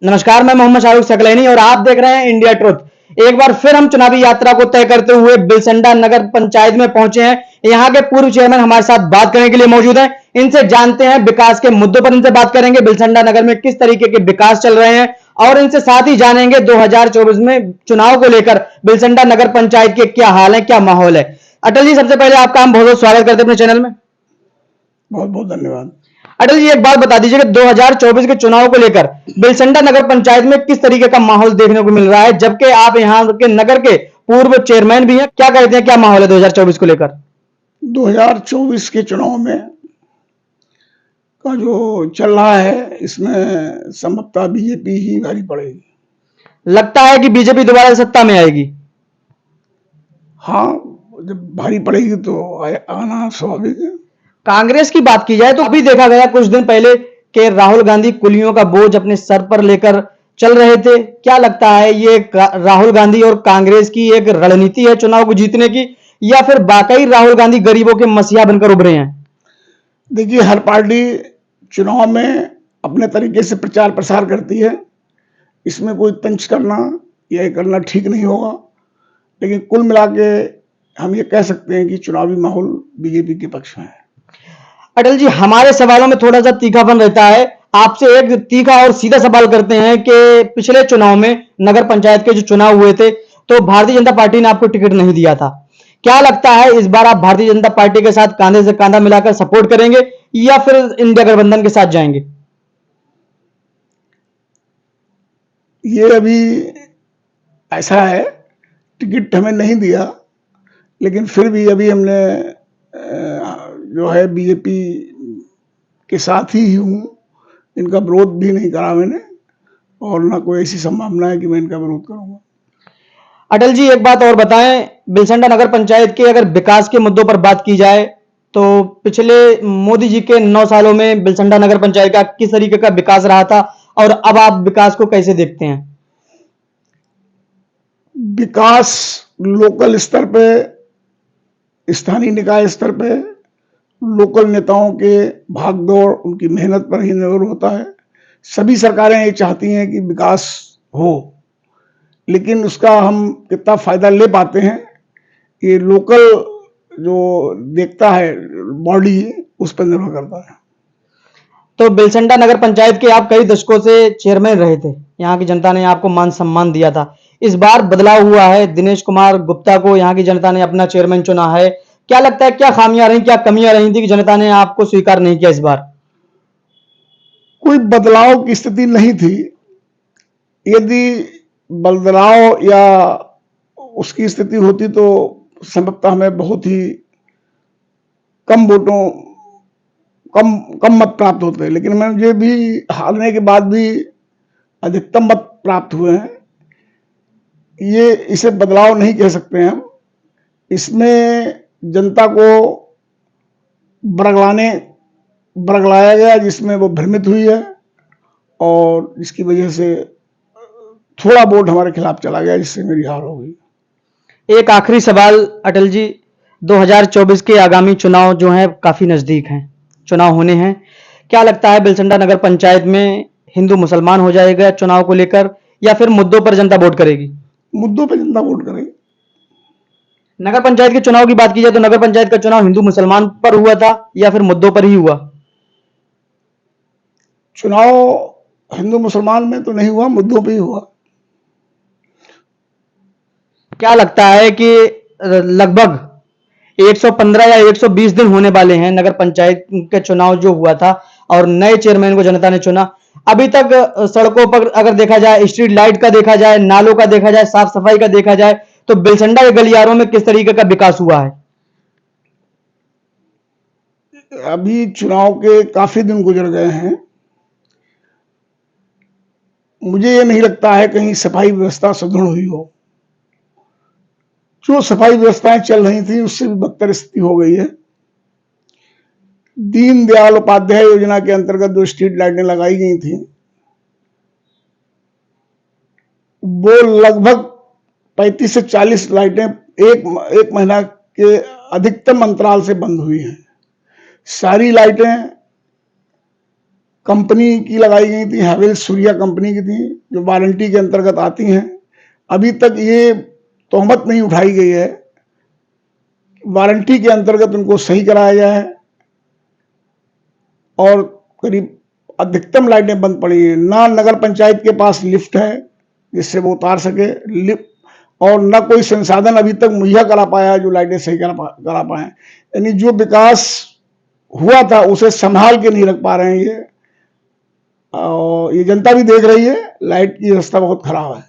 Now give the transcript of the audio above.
नमस्कार, मैं मोहम्मद शाहरुख सकलैनी और आप देख रहे हैं इंडिया ट्रुथ। एक बार फिर हम चुनावी यात्रा को तय करते हुए बिलसंडा नगर पंचायत में पहुंचे हैं। यहाँ के पूर्व चेयरमैन हमारे साथ बात करने के लिए मौजूद हैं। इनसे जानते हैं विकास के मुद्दों पर इनसे बात करेंगे, बिलसंडा नगर में किस तरीके के विकास चल रहे हैं और इनसे साथ ही जानेंगे 2024 में चुनाव को लेकर बिलसंडा नगर पंचायत के क्या हाल है, क्या माहौल है। अटल जी, सबसे पहले आपका हम बहुत बहुत स्वागत करते हैं अपने चैनल में। बहुत बहुत धन्यवाद। अटल जी, एक बात बता दीजिए कि 2024 के चुनाव को लेकर बिलसंडा नगर पंचायत में किस तरीके का माहौल देखने को मिल रहा है, जबकि आप यहाँ के नगर के पूर्व चेयरमैन भी हैं। क्या कहते हैं, क्या माहौल है 2024 को लेकर? 2024 के चुनाव में का जो चल रहा है, इसमें संभवतः बीजेपी ही भारी पड़ेगी। लगता है कि बीजेपी दोबारा सत्ता में आएगी? हाँ, जब भारी पड़ेगी तो आना स्वाभाविक है। कांग्रेस की बात की जाए तो अभी देखा गया कुछ दिन पहले कि राहुल गांधी कुलियों का बोझ अपने सर पर लेकर चल रहे थे। क्या लगता है, ये राहुल गांधी और कांग्रेस की एक रणनीति है चुनाव को जीतने की, या फिर वाकई राहुल गांधी गरीबों के मसीहा बनकर उभरे हैं? देखिए, हर पार्टी चुनाव में अपने तरीके से प्रचार प्रसार करती है। इसमें कोई तंज करना या करना ठीक नहीं होगा, लेकिन कुल मिला के हम ये कह सकते हैं कि चुनावी माहौल बीजेपी के पक्ष में है। अटल जी, हमारे सवालों में थोड़ा सा तीखापन रहता है। आपसे एक तीखा और सीधा सवाल करते हैं कि पिछले चुनाव में नगर पंचायत के जो चुनाव हुए थे तो भारतीय जनता पार्टी ने आपको टिकट नहीं दिया था। क्या लगता है, इस बार आप भारतीय जनता पार्टी के साथ कांधे से कांधा मिलाकर सपोर्ट करेंगे या फिर इंडिया गठबंधन के साथ जाएंगे? ये अभी ऐसा है, टिकट हमें नहीं दिया, लेकिन फिर भी अभी हमने जो है बीजेपी के साथ ही हूँ। इनका विरोध भी नहीं करा मैंने, और ना कोई ऐसी संभावना है कि मैं इनका विरोध करूंगा। अटल जी, एक बात और बताएं, बिलसंडा नगर पंचायत के अगर विकास के मुद्दों पर बात की जाए तो पिछले मोदी जी के 9 सालों में बिलसंडा नगर पंचायत का किस तरीके का विकास रहा था और अब आप विकास को कैसे देखते हैं? विकास लोकल स्तर पे, स्थानीय निकाय स्तर पे लोकल नेताओं के भागदौड़, उनकी मेहनत पर ही निर्भर होता है। सभी सरकारें ये चाहती हैं कि विकास हो, लेकिन उसका हम कितना फायदा ले पाते हैं, ये लोकल जो देखता है बॉडी, उस पर निर्भर करता है। तो बिलसंडा नगर पंचायत के आप कई दशकों से चेयरमैन रहे थे, यहाँ की जनता ने आपको मान सम्मान दिया था। इस बार बदलाव हुआ है, दिनेश कुमार गुप्ता को यहाँ की जनता ने अपना चेयरमैन चुना है। क्या लगता है, क्या खामियां रही, क्या कमियां रही थी कि जनता ने आपको स्वीकार नहीं किया इस बार? कोई बदलाव की स्थिति नहीं थी। यदि बदलाव या उसकी स्थिति होती तो संभवतः हमें बहुत ही कम वोटों, कम मत प्राप्त होते, लेकिन मुझे भी हारने के बाद भी अधिकतम मत प्राप्त हुए हैं। ये इसे बदलाव नहीं कह सकते हैं हम। इसमें जनता को बरगलाया गया, जिसमें वो भ्रमित हुई है और जिसकी वजह से थोड़ा वोट हमारे खिलाफ चला गया, जिससे मेरी हार हो गई। एक आखिरी सवाल अटल जी, 2024 के आगामी चुनाव जो हैं काफी नजदीक हैं, चुनाव होने हैं। क्या लगता है, बिलसंडा नगर पंचायत में हिंदू मुसलमान हो जाएगा चुनाव को लेकर, या फिर मुद्दों पर जनता वोट करेगी? मुद्दों पर जनता वोट करेगी। नगर पंचायत के चुनाव की बात की जाए तो नगर पंचायत का चुनाव हिंदू मुसलमान पर हुआ था या फिर मुद्दों पर ही हुआ? चुनाव हिंदू मुसलमान में तो नहीं हुआ, मुद्दों पे ही हुआ। क्या लगता है कि लगभग 115 या 120 दिन होने वाले हैं नगर पंचायत के चुनाव जो हुआ था और नए चेयरमैन को जनता ने चुना, अभी तक सड़कों पर अगर देखा जाए, स्ट्रीट लाइट का देखा जाए, नालों का देखा जाए, साफ सफाई का देखा जाए, तो बिलसंडा के गलियारों में किस तरीके का विकास हुआ है? अभी चुनाव के काफी दिन गुजर गए हैं, मुझे ये नहीं लगता है कहीं सफाई व्यवस्था सुदृढ़ हुई हो। जो सफाई व्यवस्थाएं चल रही थी उससे भी बदतर स्थिति हो गई है। दीनदयाल उपाध्याय योजना के अंतर्गत जो स्ट्रीट लाइटें लगाई गई थी, वो लगभग 35 से 40 लाइटें एक महीना के अधिकतम अंतराल से बंद हुई हैं। सारी लाइटें कंपनी की लगाई गई थी, हैवेल्स सूर्या कंपनी की थी, जो वारंटी के अंतर्गत आती हैं। अभी तक ये तोहमत नहीं उठाई गई है, वारंटी के अंतर्गत उनको सही कराया जाए। और करीब अधिकतम लाइटें बंद पड़ी हैं, ना नगर पंचायत के पास लिफ्ट है जिससे वो उतार सके लिफ्ट, और न कोई संसाधन अभी तक मुहैया करा पाया जो लाइटें सही करा पाए। यानी जो विकास हुआ था उसे संभाल के नहीं रख पा रहे हैं ये, और ये जनता भी देख रही है, लाइट की व्यवस्था बहुत खराब है।